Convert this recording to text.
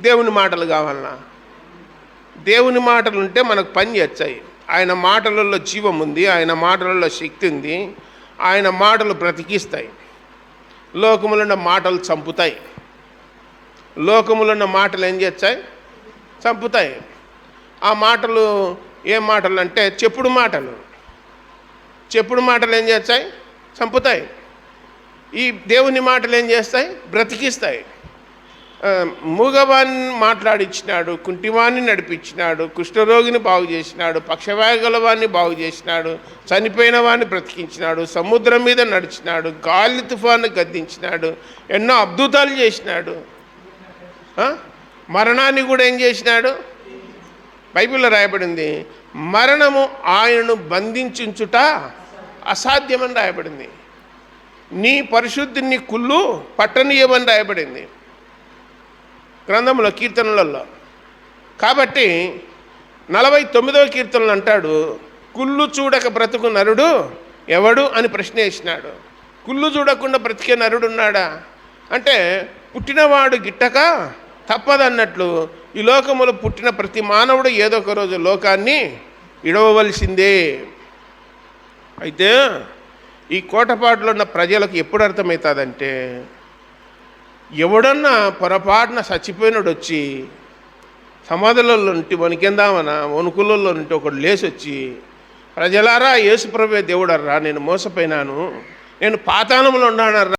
దేవుని మాటలు కావాలన్నా దేవుని మాటలు ఉంటే మనకు పని చేస్తాయి. ఆయన మాటలలో జీవం ఉంది, ఆయన మాటలలో శక్తి ఉంది, ఆయన మాటలు బ్రతికిస్తాయి. లోకములున్న మాటలు చంపుతాయి. లోకములున్న మాటలు ఏం చేస్తాయి? చంపుతాయి. ఆ మాటలు ఏ మాటలు అంటే చెప్పుడు మాటలు. చెప్పుడు మాటలు ఏం చేస్తాయి? చంపుతాయి. ఈ దేవుని మాటలు ఏం చేస్తాయి? బ్రతికిస్తాయి. మూగవాణ్ణి మాట్లాడించినాడు, కుంటివాణ్ణి నడిపించినాడు, కుష్ఠరోగిని బాగు చేసినాడు, పక్షవాయుగలవాన్ని బాగు చేసినాడు, చనిపోయిన వాడిని బ్రతికించినాడు, సముద్రం మీద నడిచినాడు, గాలి తుఫాను గద్దించినాడు, ఎన్నో అద్భుతాలు చేసినాడు. మరణాన్ని కూడా ఏం చేసినాడు? బైబిల్లో రాయబడింది, మరణము ఆయనను బంధించుట అసాధ్యమని రాయబడింది. నీ పరిశుద్ధిని కుళ్ళు పట్టనీయమని రాయబడింది గ్రంథంలో, కీర్తనలలో. కాబట్టి 49వ కీర్తనలు అంటాడు, కుళ్ళు చూడక బ్రతుకు నరుడు ఎవడు అని ప్రశ్న వేసినాడు. కుళ్ళు చూడకుండా బ్రతికే నరుడు ఉన్నాడా అంటే పుట్టినవాడు గిట్టక తప్పదన్నట్లు ఈ లోకములో పుట్టిన ప్రతి మానవుడు ఏదో ఒక రోజు లోకాన్ని ఇడవవలసిందే. అయితే ఈ కోటపాటులో ఉన్న ప్రజలకు ఎప్పుడు అర్థమవుతుందంటే, ఎవడన్నా పొరపాటున చచ్చిపోయినాడు వచ్చి సమాధులలో నుండి వణికిందామన వణుకులలో నుండి ఒకడు లేచి వచ్చి, ప్రజలారా యేసుప్రభువే దేవుడర్రా, నేను మోసపోయినాను, నేను పాతాళంలో ఉన్నానర్రా